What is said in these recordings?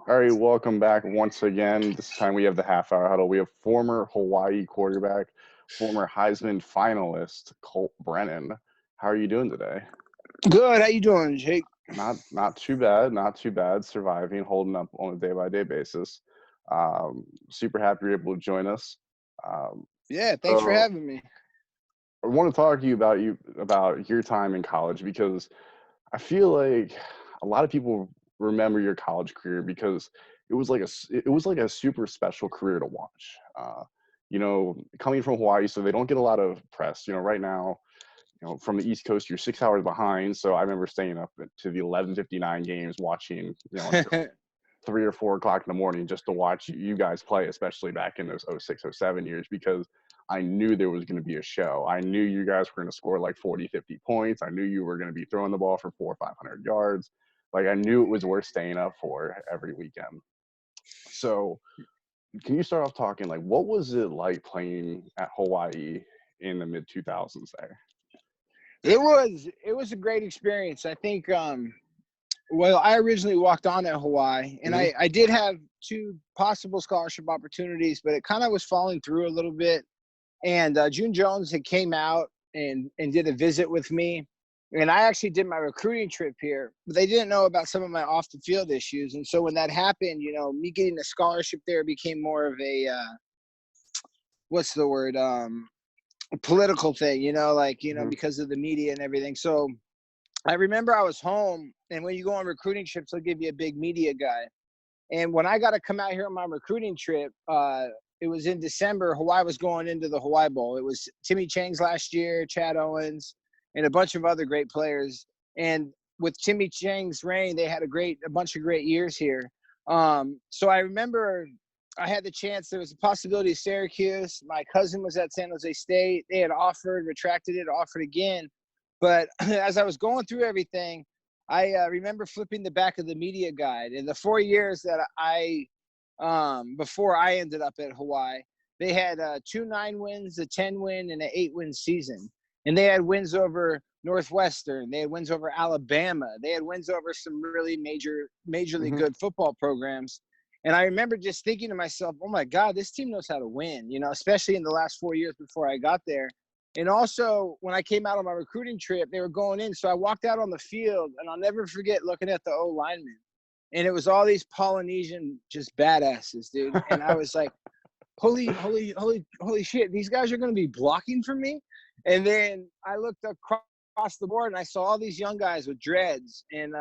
All right, welcome back once again. This time we have the half-hour huddle. We have former Hawaii quarterback, former Heisman finalist Colt Brennan. How are you doing today? Good. How you doing, Jake? Not too bad. Not too bad. Surviving, holding up on a day-by-day basis. Super happy you're able to join us. Um, Yeah, thanks for so having me. I want to talk to you about your time in college because I feel like a lot of people remember your college career because it was like a super special career to watch. Coming from Hawaii, so they don't get a lot of press. Right now, from the East Coast, you're 6 hours behind. So I remember staying up to the 11:59 games, watching until 3 or 4 o'clock in the morning just to watch you guys play, especially back in those '06, '07 years, because I knew there was going to be a show. I knew you guys were going to score like 40, 50 points. I knew you were going to be throwing the ball for 400 or 500 yards. Like I knew it was worth staying up for every weekend. So can you start off talking like what was it like playing at Hawaii in the mid 2000s there? it was a great experience. I think well, I originally walked on at Hawaii, and Hmm. I did have two possible scholarship opportunities, but it kind of was falling through a little bit. And June Jones had came out and did a visit with me, and I actually did my recruiting trip here, but they didn't know about some of my off the field issues. And so when that happened, me getting a scholarship there became more of a what's the word political thing, Hmm. because of the media and everything. So I remember I was home, and when you go on recruiting trips, they'll give you a big media guy. And when I got to come out here on my recruiting trip, it was in December. Hawaii was going into the Hawaii Bowl. It was Timmy Chang's last year, Chad Owens, and a bunch of other great players. And with Timmy Chang's reign, they had a bunch of great years here. So I remember I had the chance. There was a possibility of Syracuse. My cousin was at San Jose State. They had offered, retracted it, offered again. But as I was going through everything, I remember flipping the back of the media guide. In the 4 years that before I ended up at Hawaii, they had 2 9 wins, a 10 win, and an 8 win season. And they had wins over Northwestern. They had wins over Alabama. They had wins over some really majorly Hmm. good football programs. And I remember just thinking to myself, oh my God, this team knows how to win, especially in the last 4 years before I got there. And also, when I came out on my recruiting trip, they were going in. So I walked out on the field, and I'll never forget looking at the O lineman. And it was all these Polynesian just badasses, dude. And I was like, holy shit, these guys are going to be blocking for me. And then I looked across the board, and I saw all these young guys with dreads, and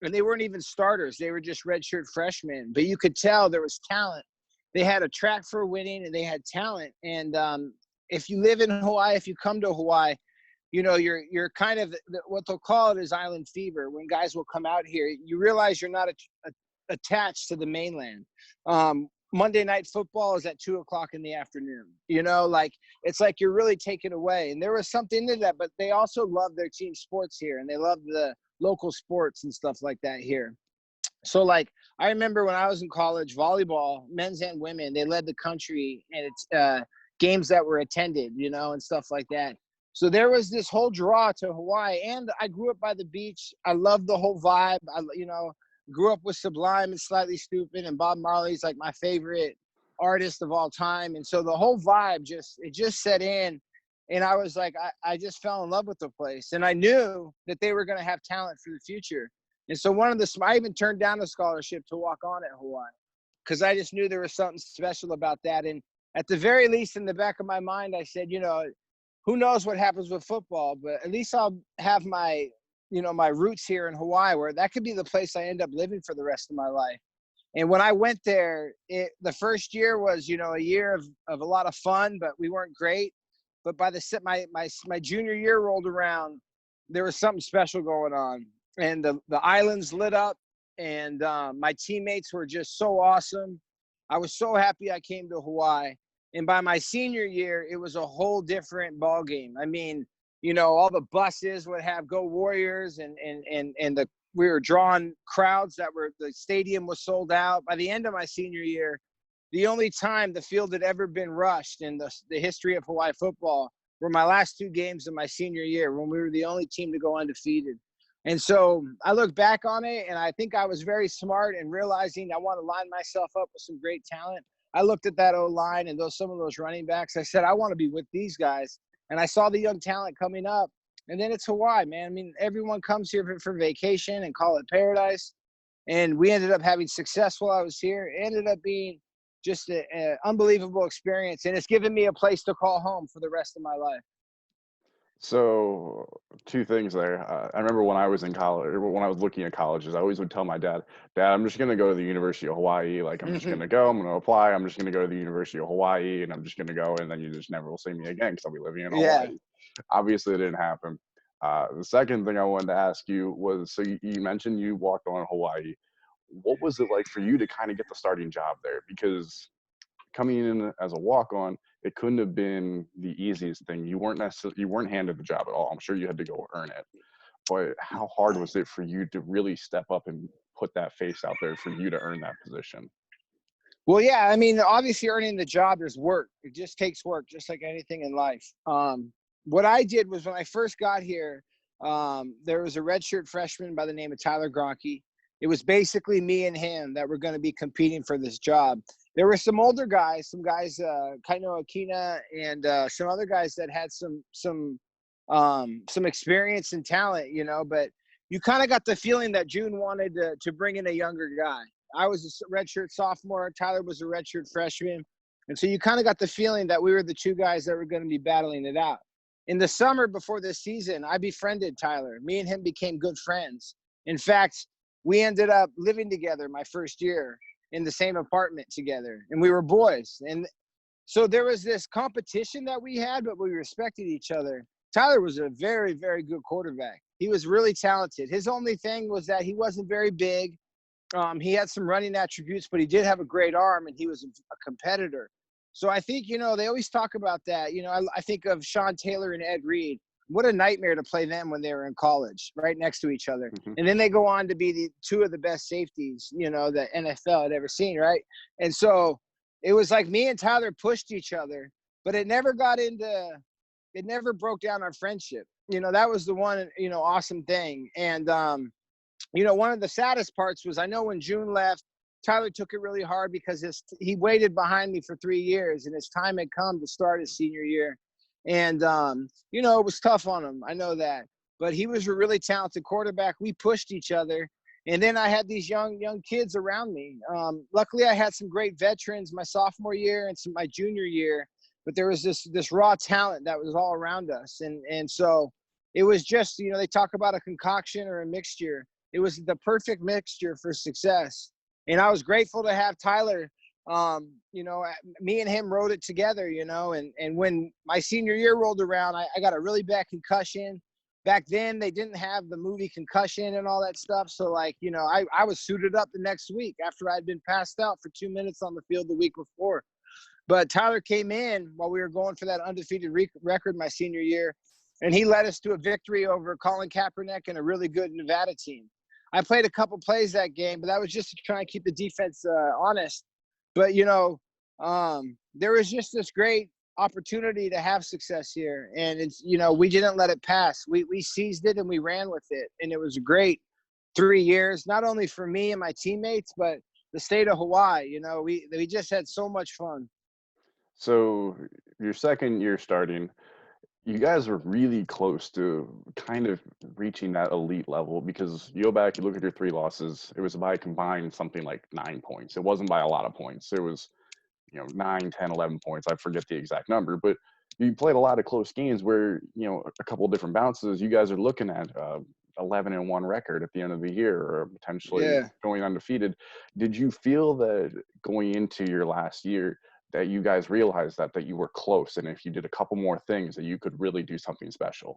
they weren't even starters. They were just redshirt freshmen. But you could tell there was talent. They had a track for winning, and they had talent. And if you live in Hawaii, if you come to Hawaii, you're kind of what they'll call it is island fever. When guys will come out here, you realize you're not attached to the mainland. Monday night football is at 2 o'clock in the afternoon. Like it's like you're really taken away. And there was something to that, but they also love their team sports here, and they love the local sports and stuff like that here. So like I remember when I was in college, volleyball, men's and women, they led the country, and it's games that were attended, and stuff like that. So there was this whole draw to Hawaii, and I grew up by the beach. I loved the whole vibe. I grew up with Sublime and Slightly Stupid, and Bob Marley's like my favorite artist of all time. And so the whole vibe just set in, and I was like, I just fell in love with the place, and I knew that they were going to have talent for the future. And so I even turned down a scholarship to walk on at Hawaii because I just knew there was something special about that. And at the very least, in the back of my mind, I said, who knows what happens with football, but at least I'll have my roots here in Hawaii, where that could be the place I end up living for the rest of my life. And when I went there, the first year was, a year of a lot of fun, but we weren't great. But by my junior year rolled around, there was something special going on, and the islands lit up, and my teammates were just so awesome. I was so happy I came to Hawaii. And by my senior year, it was a whole different ball game. I mean, all the buses would have "Go Warriors," and we were drawing crowds the stadium was sold out. By the end of my senior year, the only time the field had ever been rushed in the history of Hawaii football were my last two games of my senior year, when we were the only team to go undefeated. And so I look back on it, and I think I was very smart in realizing I want to line myself up with some great talent. I looked at that O-line and some of those running backs. I said, I want to be with these guys. And I saw the young talent coming up. And then it's Hawaii, man. I mean, everyone comes here for vacation and call it paradise. And we ended up having success while I was here. It ended up being just an unbelievable experience. And it's given me a place to call home for the rest of my life. So, two things there. I remember when I was in college, or when I was looking at colleges, I always would tell my dad, "Dad, I'm just going to go to the University of Hawaii. Like, I'm just going to go. I'm going to apply. I'm just going to go to the University of Hawaii, and I'm just going to go. And then you just never will see me again because I'll be living in Yeah. Hawaii." Obviously, it didn't happen. The second thing I wanted to ask you was, so you mentioned you walked on Hawaii. What was it like for you to kind of get the starting job there? Because coming in as a walk-on, it couldn't have been the easiest thing. You weren't handed the job at all. I'm sure you had to go earn it. But how hard was it for you to really step up and put that face out there for you to earn that position? Well, yeah, I mean, obviously earning the job, there's work. It just takes work, just like anything in life. What I did was when I first got here, there was a redshirt freshman by the name of Tyler Gronke. It was basically me and him that were going to be competing for this job. There were some older guys, Kaino Akina, and some other guys that had some experience and talent, you know. But you kind of got the feeling that June wanted to bring in a younger guy. I was a redshirt sophomore. Tyler was a redshirt freshman. And so you kind of got the feeling that we were the two guys that were going to be battling it out. In the summer before this season, I befriended Tyler. Me and him became good friends. In fact, we ended up living together my first year in the same apartment together. And we were boys. And so there was this competition that we had, but we respected each other. Tyler was a very, very good quarterback. He was really talented. His only thing was that he wasn't very big. He had some running attributes, but he did have a great arm, and he was a competitor. So I think, you know, they always talk about that. You know, I think of Sean Taylor and Ed Reed. What a nightmare to play them when they were in college, right next to each other. Mm-hmm. And then they go on to be the two of the best safeties, you know, the NFL had ever seen, right? And so it was like me and Tyler pushed each other, but it never broke down our friendship. You know, that was the one, you know, awesome thing. And, you know, one of the saddest parts was I know when June left, Tyler took it really hard because he waited behind me for 3 years, and his time had come to start his senior year. And, you know, it was tough on him. I know that. But he was a really talented quarterback. We pushed each other. And then I had these young kids around me. Luckily, I had some great veterans my sophomore year and my junior year. But there was this raw talent that was all around us. And so it was just, you know, they talk about a concoction or a mixture. It was the perfect mixture for success. And I was grateful to have Tyler. You know, me and him wrote it together, you know, and when my senior year rolled around, I got a really bad concussion. Back then, they didn't have the movie Concussion and all that stuff. So, like, you know, I was suited up the next week after I'd been passed out for 2 minutes on the field the week before. But Tyler came in while we were going for that undefeated record my senior year, and he led us to a victory over Colin Kaepernick and a really good Nevada team. I played a couple plays that game, but that was just to try and keep the defense honest. But, you know, there was just this great opportunity to have success here. And it's, you know, we didn't let it pass. We seized it and we ran with it. And it was a great 3 years, not only for me and my teammates, but the state of Hawaii. You know, we just had so much fun. So, your second year starting, you guys were really close to kind of reaching that elite level because you go back, you look at your 3 losses, it was by combined something like 9 points. It wasn't by a lot of points. It was, you know, 9, 10, 11 points. I forget the exact number, but you played a lot of close games where, you know, a couple of different bounces, you guys are looking at 11-1 record at the end of the year or potentially Yeah. going undefeated. Did you feel that going into your last year that you guys realized that you were close, and if you did a couple more things that you could really do something special?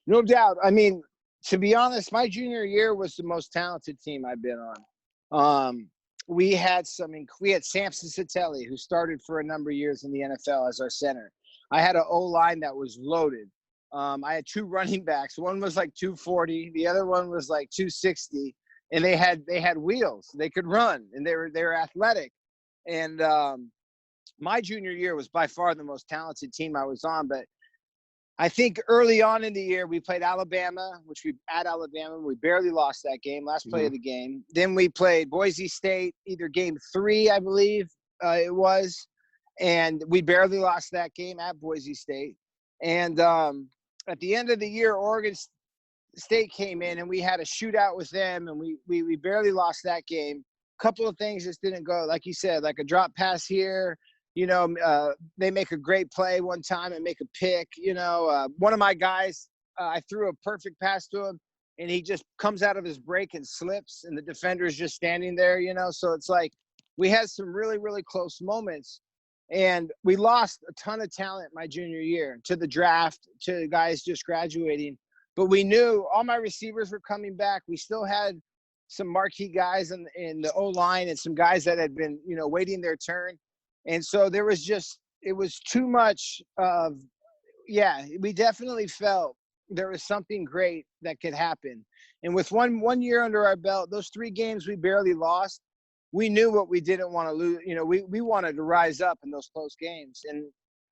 No doubt. I mean, to be honest, my junior year was the most talented team I've been on. We had Samson Satelli, who started for a number of years in the NFL as our center. I had an O-line that was loaded. I had 2 running backs. One was like 240, the other one was like 260, and they had wheels. They could run, and they were athletic. And my junior year was by far the most talented team I was on, but I think early on in the year, we played Alabama, at Alabama. We barely lost that game, last play of the game. Then we played Boise State, either game 3, I believe it was. And we barely lost that game at Boise State. And at the end of the year, Oregon State came in and we had a shootout with them, and we barely lost that game. A couple of things just didn't go, like you said, like a drop pass here. They make a great play one time and make a pick. One of my guys, I threw a perfect pass to him, and he just comes out of his break and slips, and the defender is just standing there. So it's like we had some really, really close moments, and we lost a ton of talent my junior year to the draft, to guys just graduating. But we knew all my receivers were coming back. We still had some marquee guys in the O-line and some guys that had been, waiting their turn. And so it was too much of, we definitely felt there was something great that could happen. And with one year under our belt, those 3 games we barely lost, we knew what we didn't want to lose. We wanted to rise up in those close games. And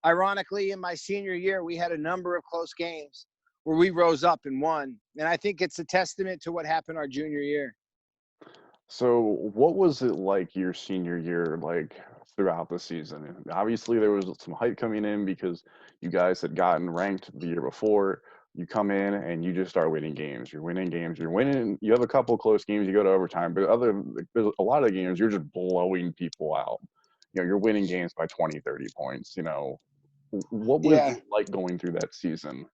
ironically, in my senior year, we had a number of close games where we rose up and won. And I think it's a testament to what happened our junior year. So what was it like your senior year, like throughout the season? Obviously, there was some hype coming in because you guys had gotten ranked the year before. You come in and you just start winning games. You're winning games. You're winning. You have a couple of close games. You go to overtime, but there's a lot of games you're just blowing people out. You're winning games by 20, 30 points. What was Yeah. it like going through that season?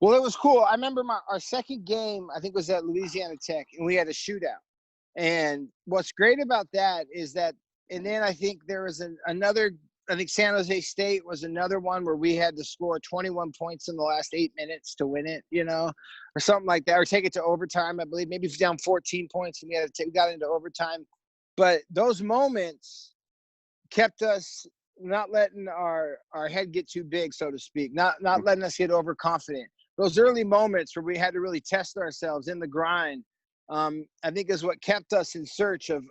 Well, it was cool. I remember our second game, I think, was at Louisiana Tech, and we had a shootout. And what's great about that is that, and then I think there was another, I think San Jose State was another one where we had to score 21 points in the last 8 minutes to win it, or something like that, or take it to overtime. I believe maybe down 14 points and we got into overtime. But those moments kept us not letting our head get too big, so to speak, not letting us get overconfident. Those early moments where we had to really test ourselves in the grind, I think is what kept us in search of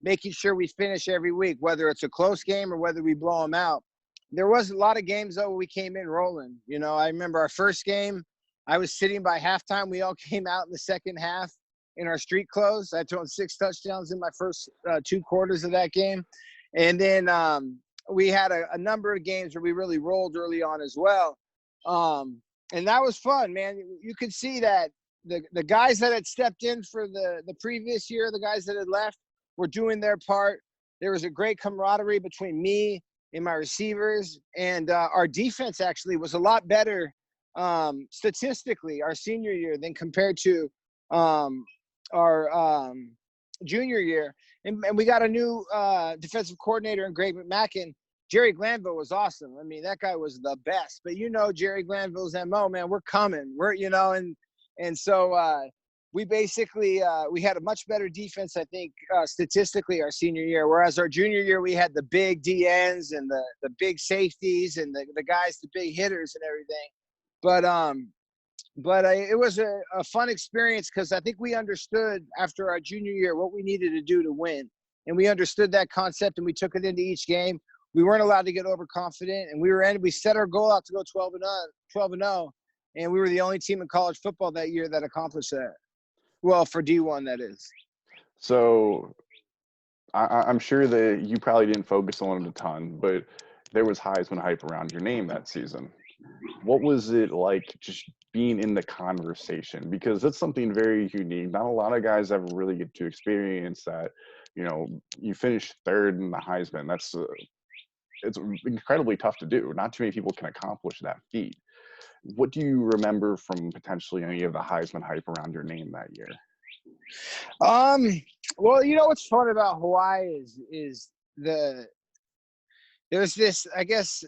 making sure we finish every week, whether it's a close game or whether we blow them out. There was a lot of games, though, where we came in rolling. I remember our first game, I was sitting by halftime. We all came out in the second half in our street clothes. I thrown 6 touchdowns in my first 2 quarters of that game. And then we had a number of games where we really rolled early on as well. And that was fun, man. You could see that the guys that had stepped in for the previous year, the guys that had left, were doing their part. There was a great camaraderie between me and my receivers, and our defense actually was a lot better statistically our senior year than compared to our junior year. And we got a new defensive coordinator in Greg McMackin. Jerry Glanville was awesome. I mean, that guy was the best. But Jerry Glanville's MO, man, we're coming. And so we basically we had a much better defense, I think, statistically our senior year. Whereas our junior year, we had the big DNs and the big safeties and the guys, the big hitters and everything. But it was a fun experience because I think we understood after our junior year what we needed to do to win. And we understood that concept, and we took it into each game. We weren't allowed to get overconfident, and we set our goal out to go 12-0, and we were the only team in college football that year that accomplished that. Well, for D1, that is. So I'm sure that you probably didn't focus on it a ton, but there was Heisman hype around your name that season. What was it like just being in the conversation? Because that's something very unique. Not a lot of guys ever really get to experience that. You finish 3rd in the Heisman. It's incredibly tough to do. Not too many people can accomplish that feat. What do you remember from potentially any of the Heisman hype around your name that year? Well, what's fun about Hawaii is there's this, I guess,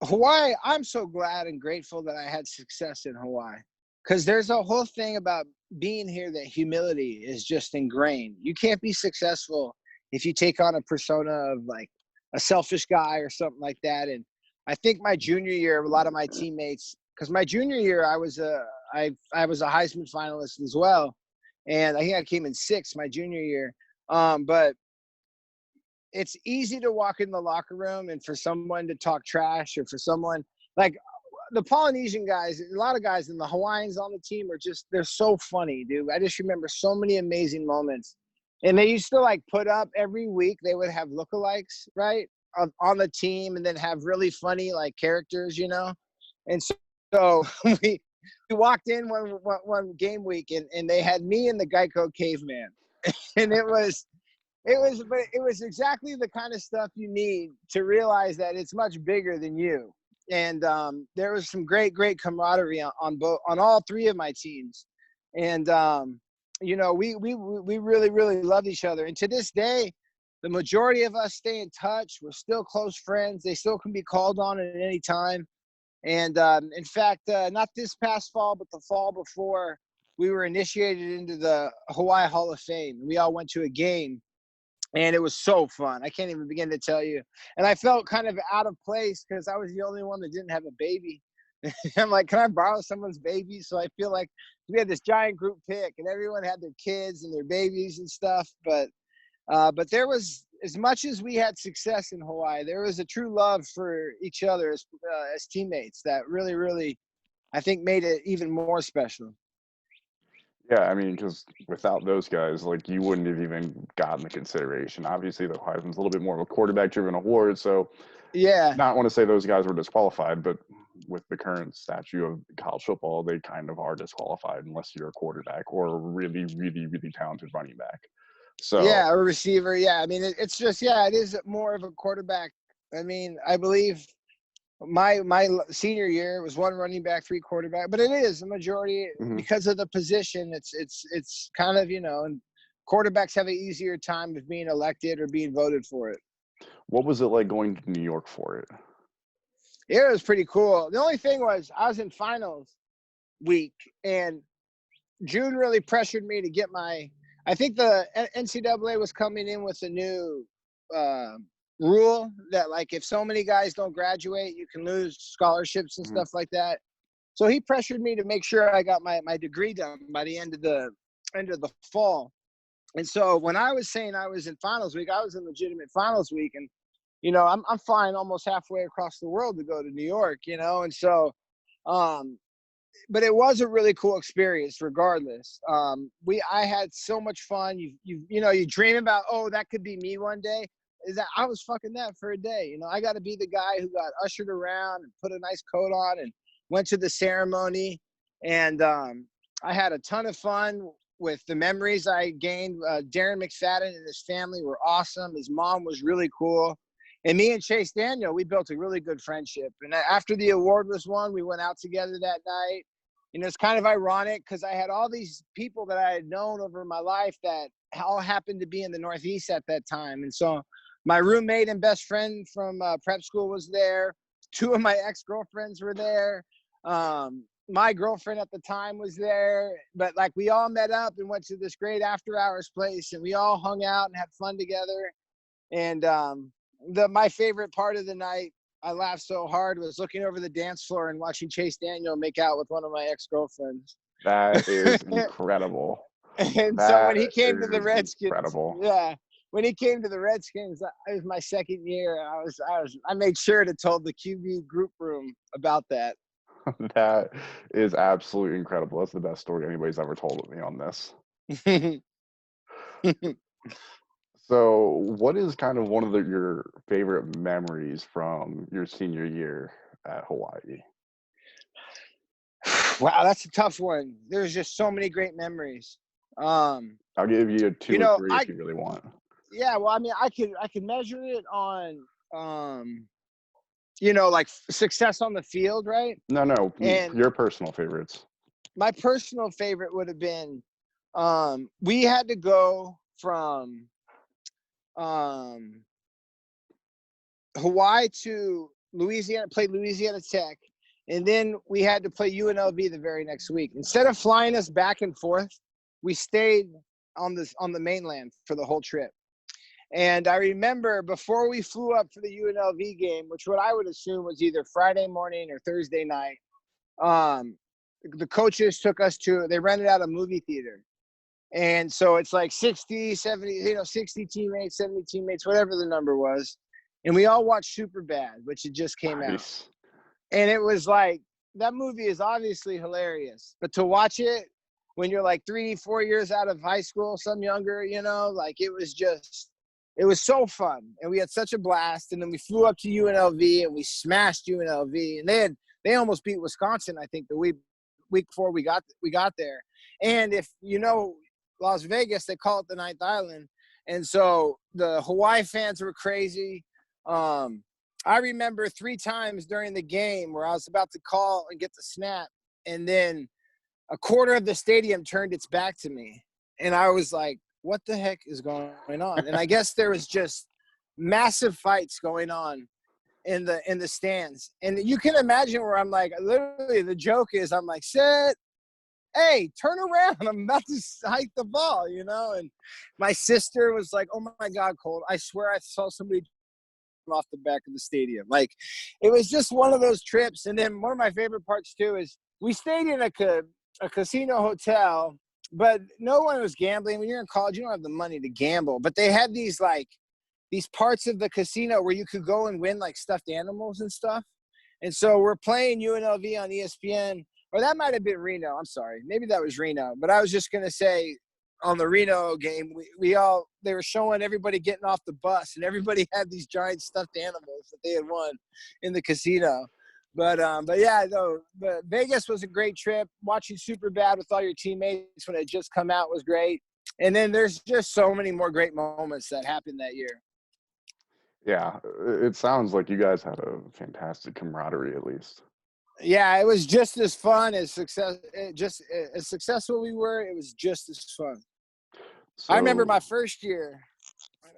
Hawaii. I'm so glad and grateful that I had success in Hawaii, because there's a whole thing about being here that humility is just ingrained. You can't be successful if you take on a persona of like a selfish guy or something like that. And I think my junior year, a lot of my teammates, because my junior year I was a Heisman finalist as well, and I think I came in 6th my junior year. But it's easy to walk in the locker room and for someone to talk trash, or for someone like the Polynesian guys, a lot of guys, and the Hawaiians on the team are they're so funny, dude. I just remember so many amazing moments. And they used to like put up every week, they would have lookalikes, right? On the team, and then have really funny like characters, you know? And so we walked in one game week, and they had me and the Geico caveman. And but it was exactly the kind of stuff you need to realize that it's much bigger than you. And there was some great camaraderie on all three of my teams. And you know, we really loved each other. And to this day, the majority of us stay in touch. We're still close friends. They still can be called on at any time. And in fact, not this past fall, but the fall before, we were initiated into the Hawaii Hall of Fame. We all went to a game, and it was so fun. I can't even begin to tell you. And I felt kind of out of place because I was the only one that didn't have a baby. I'm like, can I borrow someone's baby? So I feel like we had this giant group pick, and everyone had their kids and their babies and stuff. But there was, as much as we had success in Hawaii, there was a true love for each other as teammates that really, I think, made it even more special. Yeah, I mean, because without those guys, like, you wouldn't have even gotten the consideration. Obviously, the Heisman's a little bit more of a quarterback-driven award, so Yeah. not want to say those guys were disqualified, but with the current statute of college football, they kind of are disqualified unless you're a quarterback or a really talented running back. So Yeah, a receiver. Yeah, I mean, it's just, yeah, it is more of a quarterback. I mean, I believe my senior year was one running back, three quarterback, but it is a majority because of the position. It's kind of, you know, and quarterbacks have an easier time of being elected or being voted for it. what was it like going to New York for it? It was pretty cool. The only thing was I was in finals week, and June really pressured me to get I think the NCAA was coming in with a new rule that, like, if so many guys don't graduate, you can lose scholarships and stuff like that. So he pressured me to make sure I got my degree done by the end of the fall. And so when I was saying I was in finals week, I was in legitimate finals week. And, you know, I'm flying almost halfway across the world to go to New York, you know? And so, but it was a really cool experience regardless. I had so much fun. You know, you dream about, oh, that could be me one day. Is that I was fucking that for a day. You know, I got to be the guy who got ushered around and put a nice coat on and went to the ceremony. And I had a ton of fun with the memories I gained. Darren McFadden and his family were awesome. His mom was really cool. And me and Chase Daniel, we built a really good friendship. And after the award was won, we went out together that night. And it's kind of ironic because I had all these people that I had known over my life that all happened to be in the Northeast at that time. And so my roommate and best friend from prep school was there. Two of my ex-girlfriends were there. My girlfriend at the time was there. But, like, we all met up and went to this great after-hours place, and we all hung out and had fun together. And my favorite part of the night, I laughed so hard, was looking over the dance floor and watching Chase Daniel make out with one of my ex-girlfriends. That is incredible. And so when he came to the Redskins, incredible. yeah, when he came to the Redskins, it was my second year. I made sure to tell the QB group room about that. That is absolutely incredible. That's the best story anybody's ever told me on this. So, what is kind of one of your favorite memories from your senior year at Hawaii? Wow, that's a tough one. There's just so many great memories. I'll give you two you or know, three if you really want. Yeah, well, I mean, I could measure it on, you know, like success on the field, right? No, And your personal favorites. my personal favorite would have been, we had to go from Hawaii to Louisiana, play Louisiana Tech, and then we had to play UNLV the very next week. Instead of flying us back and forth, we stayed on the mainland for the whole trip. And I remember before we flew up for the UNLV game, which what I would assume was either Friday morning or Thursday night, the coaches took us they rented out a movie theater. And so it's like 60, 70, you know, 60 teammates, 70 teammates, whatever the number was. And we all watched Superbad, which had just came out. And it was like, that movie is obviously hilarious, but to watch it when you're like 3, 4 years out of high school, some younger, like it was so fun, and we had such a blast. And then we flew up to UNLV and we smashed UNLV, and they almost beat Wisconsin, I think, the week before we got there. And if Las Vegas, they call it the Ninth Island, and so the Hawaii fans were crazy. I remember 3 times during the game where I was about to call and get the snap, and then a quarter of the stadium turned its back to me, and I was like, what the heck is going on? And I guess there was just massive fights going on in the stands. And you can imagine where I'm like, literally the joke is, I'm like, set, hey, turn around. I'm about to hike the ball, And my sister was like, oh my God, Colt, I swear I saw somebody off the back of the stadium. Like, it was just one of those trips. And then one of my favorite parts too is we stayed in a casino hotel, but no one was gambling. When you're in college, you don't have the money to gamble. But they had these parts of the casino where you could go and win like stuffed animals and stuff. And so we're playing UNLV on ESPN, or that might have been Reno. I'm sorry. Maybe that was Reno. But I was just going to say, on the Reno game, they were showing everybody getting off the bus, and everybody had these giant stuffed animals that they had won in the casino. But yeah, though, but Vegas was a great trip. Watching Superbad with all your teammates when it just come out was great. And then there's just so many more great moments that happened that year. Yeah, it sounds like you guys had a fantastic camaraderie, at least. Yeah, it was just as fun as as successful we were. It was just as fun. I remember my first year.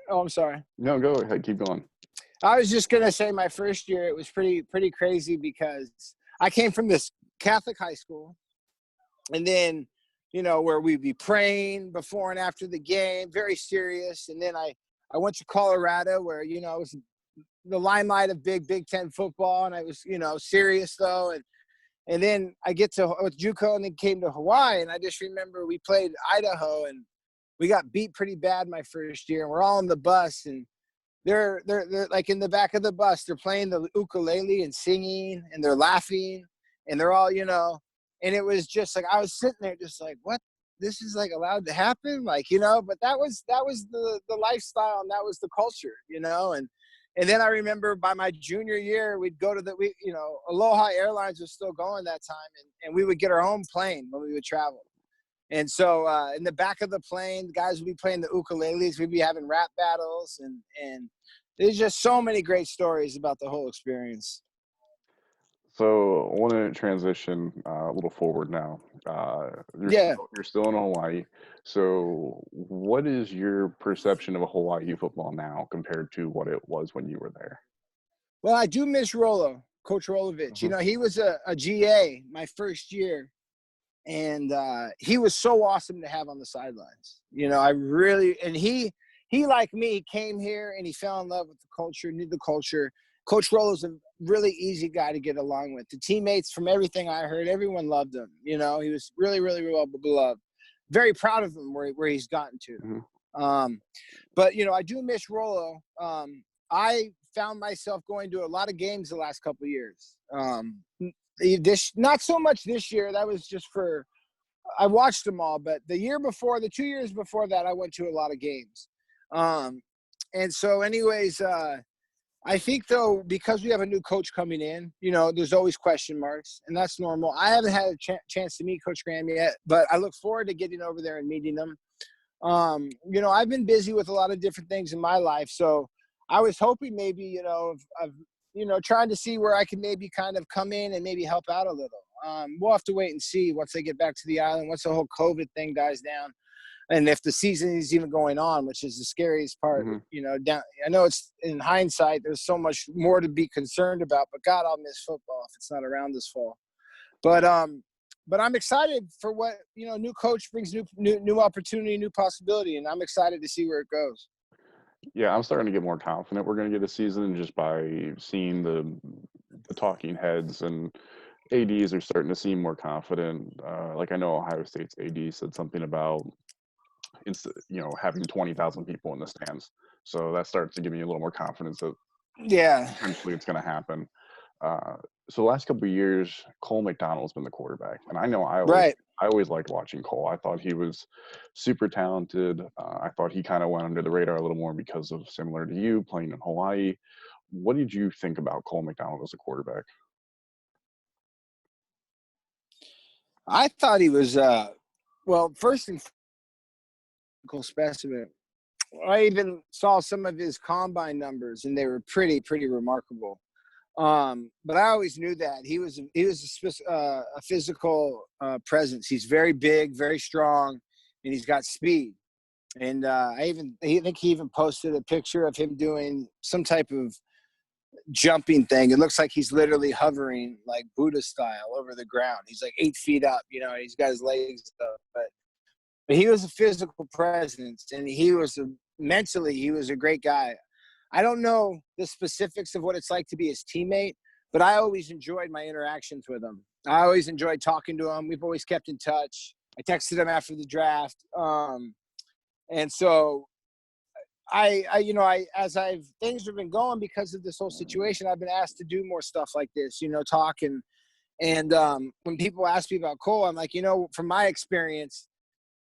Oh, I'm sorry. No, go ahead. Keep going. I was just going to say my first year, it was pretty crazy because I came from this Catholic high school, and then, where we'd be praying before and after the game, very serious. And then I went to Colorado where, it was the limelight of Big Ten football, and I was, serious though. And then I get with JUCO and then came to Hawaii, and I just remember we played Idaho, and we got beat pretty bad my first year, and we're all on the bus, and they're like in the back of the bus, they're playing the ukulele and singing, and they're laughing, and they're all, and it was just like, I was sitting there just like, what? This is like allowed to happen? Like, but that was the lifestyle, and that was the culture, and then I remember by my junior year, we'd go to Aloha Airlines was still going that time, and we would get our own plane when we would travel. And so in the back of the plane, the guys would be playing the ukuleles. We'd be having rap battles, and there's just so many great stories about the whole experience. So I want to transition a little forward now. You're still in Hawaii. So what is your perception of Hawaii football now compared to what it was when you were there? Well, I do miss Coach Rolovich. Mm-hmm. He was a GA my first year. And he was so awesome to have on the sidelines. And he like me came here and he fell in love with the culture, knew the culture. Coach Rolo's a really easy guy to get along with. The teammates, from everything I heard, everyone loved him. He was really, really well beloved. Very proud of him where he's gotten to. Mm-hmm. But I do miss Rolo. I found myself going to a lot of games the last couple of years. Not so much this year. That was just I watched them all, but the 2 years before that, I went to a lot of games. And so anyways, I think though, because we have a new coach coming in, there's always question marks, and that's normal. I haven't had a chance to meet Coach Graham yet, but I look forward to getting over there and meeting them. I've been busy with a lot of different things in my life. So I was hoping maybe, trying to see where I can maybe kind of come in and maybe help out a little. We'll have to wait and see once they get back to the island, once the whole COVID thing dies down, and if the season is even going on, which is the scariest part. Mm-hmm. I know it's in hindsight, there's so much more to be concerned about, but God, I'll miss football if it's not around this fall. But I'm excited for what, new coach brings new opportunity, new possibility, and I'm excited to see where it goes. Yeah, I'm starting to get more confident we're going to get a season just by seeing the talking heads, and ADs are starting to seem more confident. Like I know Ohio State's AD said something about having 20,000 people in the stands. So that starts to give me a little more confidence that potentially it's going to happen. uh, so the last couple of years, Cole McDonald's been the quarterback, and I know Right. I always liked watching Cole. I thought he was super talented. I thought he kind of went under the radar a little more because of similar to you playing in Hawaii. What did you think about Cole McDonald as a quarterback? I thought he was well, first and physical specimen. I even saw some of his combine numbers, and they were pretty remarkable. But I always knew that he was a physical presence. He's very big, very strong, and he's got speed. And I think he even posted a picture of him doing some type of jumping thing. It looks like he's literally hovering like Buddha style over the ground. He's like 8 feet up, and he's got his legs up. But he was a physical presence, and mentally he was a great guy. I don't know the specifics of what it's like to be his teammate, but I always enjoyed my interactions with him. I always enjoyed talking to him. We've always kept in touch. I texted him after the draft. And so as things have been going because of this whole situation, I've been asked to do more stuff like this, talk and when people ask me about Cole, I'm like, from my experience,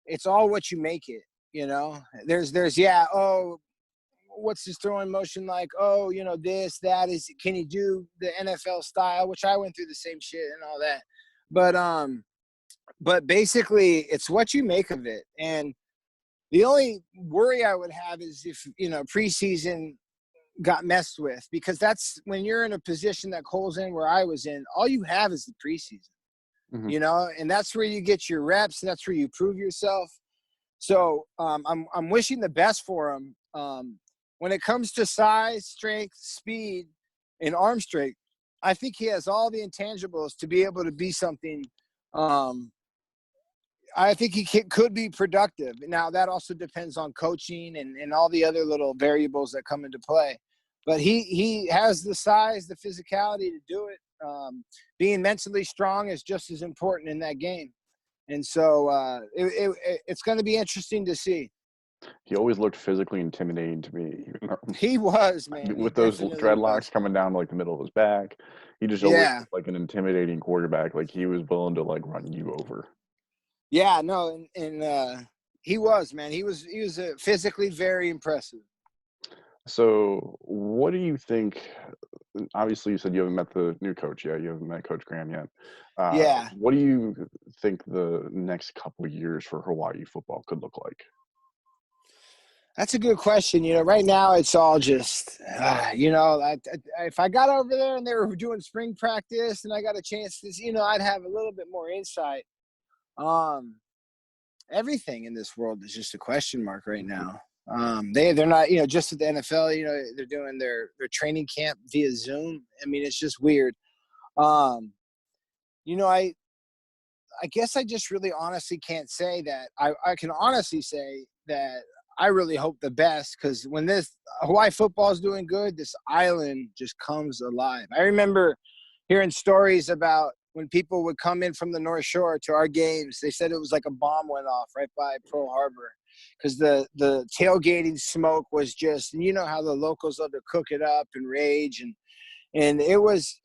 it's all what you make it. There's what's his throwing motion like? Oh, this, that is, can he do the NFL style? Which I went through the same shit and all that. But basically it's what you make of it. And the only worry I would have is if, preseason got messed with, because that's when you're in a position that Cole's in, where I was in, all you have is the preseason, Hmm. and that's where you get your reps and that's where you prove yourself. So I'm wishing the best for him. When it comes to size, strength, speed, and arm strength, I think he has all the intangibles to be able to be something. I think he could be productive. Now, that also depends on coaching and all the other little variables that come into play. But he has the size, the physicality to do it. Being mentally strong is just as important in that game. And so it's going to be interesting to see. He always looked physically intimidating to me, He was, man. He with those definitely was. dreadlocks coming down like the middle of his back. He just always Yeah. looked like an intimidating quarterback. Like he was willing to like run you over. Yeah, no, and he was, man. He was physically very impressive. So, what do you think? Obviously, you said you haven't met the new coach yet. You haven't met Coach Graham yet. Yeah. What do you think the next couple of years for Hawaii football could look like? That's a good question. Right now it's all just, if I got over there and they were doing spring practice and I got a chance to, I'd have a little bit more insight. Um, Everything in this world is just a question mark right now. They're not, just with the NFL, they're doing their training camp via Zoom. I mean, it's just weird. Um, I guess I just really honestly can't say that. I can honestly say that I really hope the best, because when this Hawaii football is doing good, this island just comes alive. I remember hearing stories about when people would come in from the North Shore to our games. They said it was like a bomb went off right by Pearl Harbor, because the tailgating smoke was just, how the locals love to cook it up and rage, and it was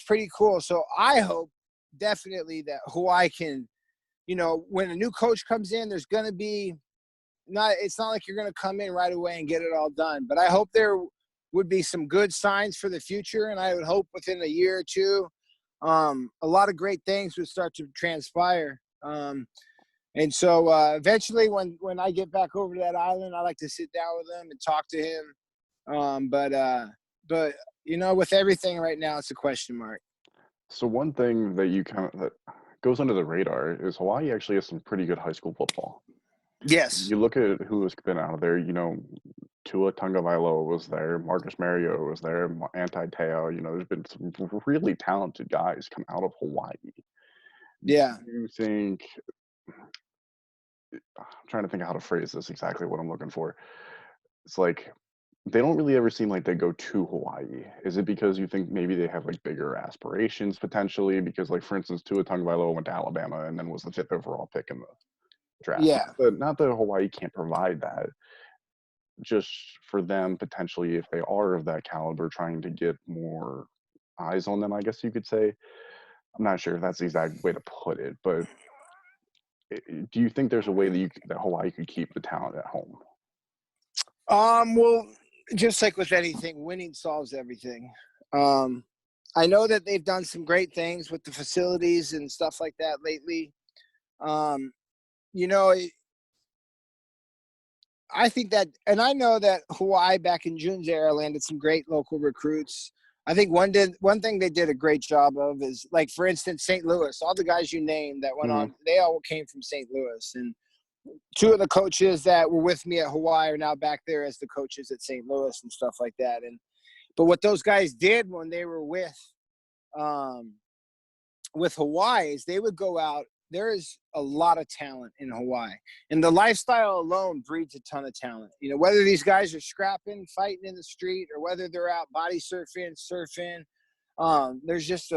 pretty cool. So I hope definitely that Hawaii can, when a new coach comes in, there's going to be it's not like you're going to come in right away and get it all done. But I hope there would be some good signs for the future. And I would hope within a year or two, a lot of great things would start to transpire. And so eventually when I get back over to that island, I like to sit down with him and talk to him. But with everything right now, it's a question mark. So, one thing that that goes under the radar is Hawaii actually has some pretty good high school football. Yes. You look at who has been out of there. Tua Tagovailoa was there, Marcus Mariota was there, Anti Teo. There's been some really talented guys come out of Hawaii. Do Yeah. you think? I'm trying to think of how to phrase this exactly. What I'm looking for. It's like they don't really ever seem like they go to Hawaii. Is it because you think maybe they have like bigger aspirations potentially? Because like for instance, Tua Tagovailoa went to Alabama and then was the 5th overall pick in the draft. Yeah. Not that Hawaii can't provide that. Just for them potentially, if they are of that caliber, trying to get more eyes on them, I guess you could say. I'm not sure if that's the exact way to put it, but do you think there's a way that Hawaii could keep the talent at home? Well, just like with anything, winning solves everything. I know that they've done some great things with the facilities and stuff like that lately. Um, you know, I think that, and I know that Hawaii back in June's era landed some great local recruits. I think one thing they did a great job of is, like, for instance, St. Louis. All the guys you named that went Mm-hmm. on, they all came from St. Louis, and two of the coaches that were with me at Hawaii are now back there as the coaches at St. Louis and stuff like that. But what those guys did when they were with Hawaii is they would go out. There is a lot of talent in Hawaii, and the lifestyle alone breeds a ton of talent. You know, whether these guys are scrapping, fighting in the street, or whether they're out body surfing, there's just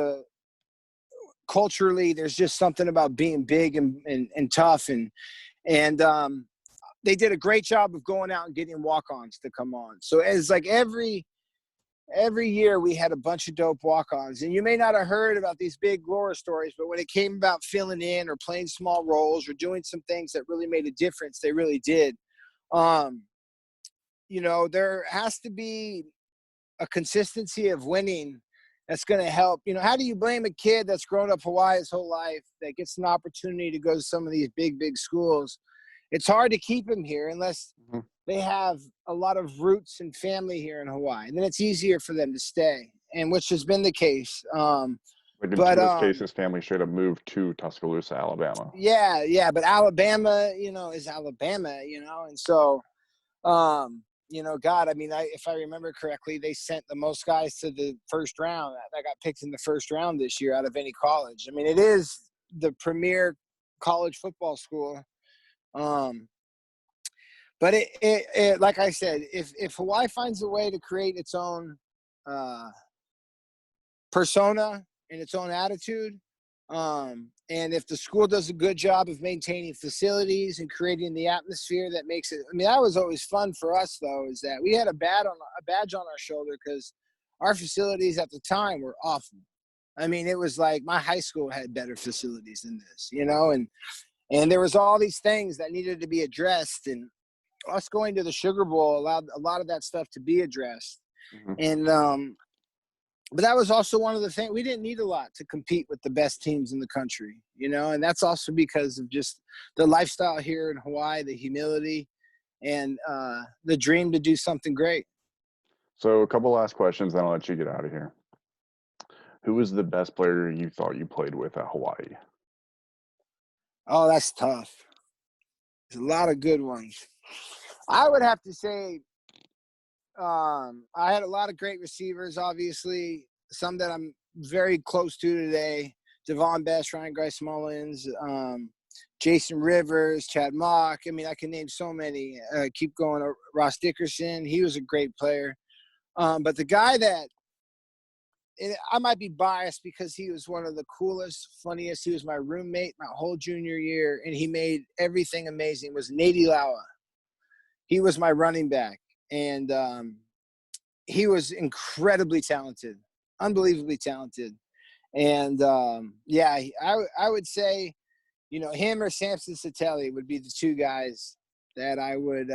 culturally, there's just something about being big and tough, and they did a great job of going out and getting walk-ons to come on. So it's like every year we had a bunch of dope walk-ons, and you may not have heard about these big glory stories, but when it came about filling in or playing small roles or doing some things that really made a difference, they really did. You know, there has to be a consistency of winning that's going to help. You know, how do you blame a kid that's grown up Hawaii his whole life that gets an opportunity to go to some of these big schools? It's hard to keep him here unless they have a lot of roots and family here in Hawaii. And then it's easier for them to stay, and which has been the case. Like in two of those cases, family straight up moved to Tuscaloosa, Alabama. Yeah. But Alabama, you know, is Alabama, you know. And so, you know, God, I mean, if I remember correctly, they sent the most guys to the first round that got picked in the first round this year out of any college. I mean, it is the premier college football school. But it like I said, if Hawaii finds a way to create its own persona and its own attitude, and if the school does a good job of maintaining facilities and creating the atmosphere that makes it, I mean, that was always fun for us, though, is that we had a badge on our shoulder because our facilities at the time were awful. I mean, it was like my high school had better facilities than this, you know, and there was all these things that needed to be addressed, and us going to the Sugar Bowl allowed a lot of that stuff to be addressed. And but that was also one of the things, we didn't need a lot to compete with the best teams in the country, you know, and that's also because of just the lifestyle here in Hawaii, the humility, and the dream to do something great. So a couple last questions, then I'll let you get out of here. Who was the best player you thought you played with at Hawaii? Oh, that's tough. There's a lot of good ones. I would have to say I had a lot of great receivers, obviously. Some that I'm very close to today. Devon Best, Ryan Grice Mullins, Jason Rivers, Chad Mock. I mean, I can name so many. Keep going. Ross Dickerson. He was a great player. But the guy that I might be biased because he was one of the coolest, funniest. He was my roommate my whole junior year, and he made everything amazing, was Nady Laua. He was my running back, and he was incredibly talented, unbelievably talented. And, I would say, you know, him or Samson Satelli would be the two guys that I would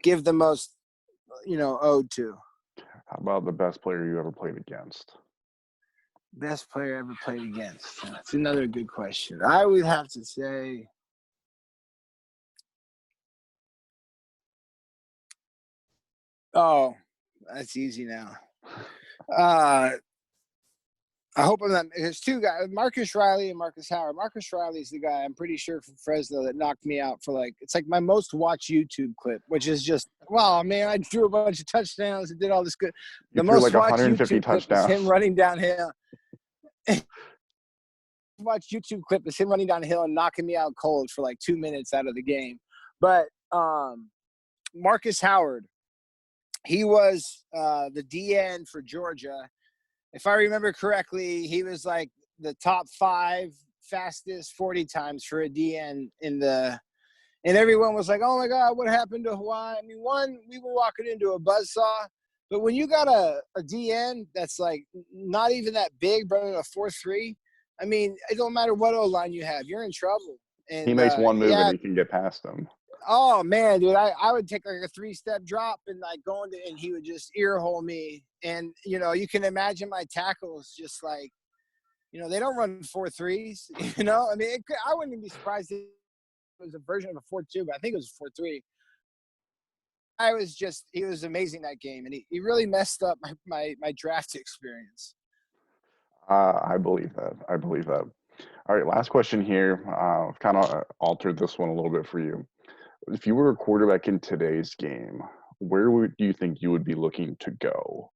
give the most, you know, ode to. How about the best player you ever played against? Best player I ever played against? That's another good question. I would have to say oh, that's easy now. I hope I'm not. There's two guys, Marcus Riley and Marcus Howard. Marcus Riley is the guy, I'm pretty sure, from Fresno that knocked me out for, like, it's like my most watched YouTube clip, which is just, wow, man, I threw a bunch of touchdowns and did all this good. You The threw most like watched 150 YouTube clip is touchdowns. him running downhill. Watch YouTube clip is him running downhill and knocking me out cold for like 2 minutes out of the game. But Marcus Howard, he was the DN for Georgia. If I remember correctly, he was like the top 5 fastest 40 times for a DN and everyone was like, oh my God, what happened to Hawaii? I mean, one, we were walking into a buzzsaw, But when you got a DN that's like not even that big, running a 4.3, I mean, it don't matter what O line you have, you're in trouble. He And makes one move and yeah, you can get past him. oh man, dude, I would take like a 3-step drop and like go into, and he would just ear hole me. And you know, you can imagine my tackles just like, you know, they don't run 4.3s. You know, I mean, I wouldn't even be surprised if it was a version of a 4.2, but I think it was a 4.3. He was amazing that game, and he really messed up my draft experience. I believe that. I believe that. All right, last question here. I've kind of altered this one a little bit for you. If you were a quarterback in today's game, where would you think you would be looking to go?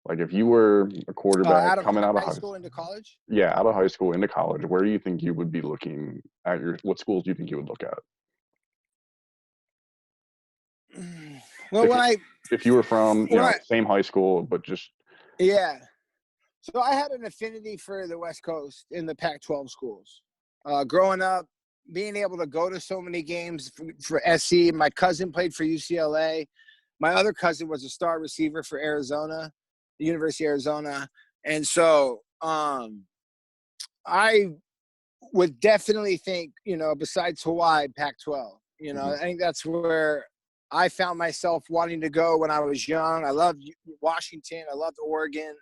Like if you were a quarterback Out of coming out of high school into college? yeah, out of high school into college, where do you think you would be looking at what schools do you think you would look at? Well, If if you were from, when I same high school, but just yeah. So I had an affinity for the West Coast in the Pac-12 schools. Growing up, being able to go to so many games for SC. My cousin played for UCLA. My other cousin was a star receiver for Arizona, the University of Arizona. And so I would definitely think, you know, besides Hawaii, Pac-12. You know, mhm. I think that's where I found myself wanting to go when I was young. I loved Washington. I loved Oregon.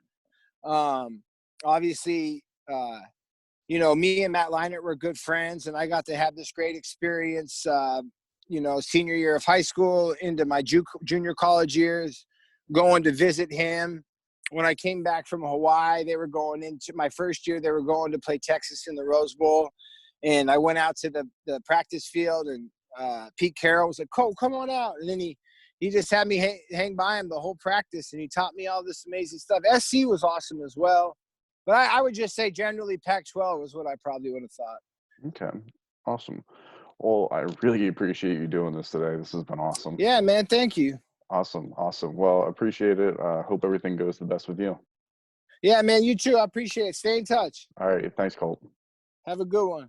Um, Obviously, you know, me and Matt Leinart were good friends, and I got to have this great experience, you know, senior year of high school into my junior college years, going to visit him. When I came back from Hawaii, they were going into my first year, they were going to play Texas in the Rose Bowl. And I went out to the practice field, and Pete Carroll was like, Colt, come on out. And then he just had me hang by him the whole practice, and he taught me all this amazing stuff. SC was awesome as well. But I would just say generally Pac-12 was what I probably would have thought. Okay, awesome. Well, I really appreciate you doing this today. This has been awesome. Yeah, man. Thank you. Awesome, awesome. Well, I appreciate it. Hope everything goes the best with you. Yeah, man. You too. I appreciate it. Stay in touch. All right, thanks, Colt. Have a good one.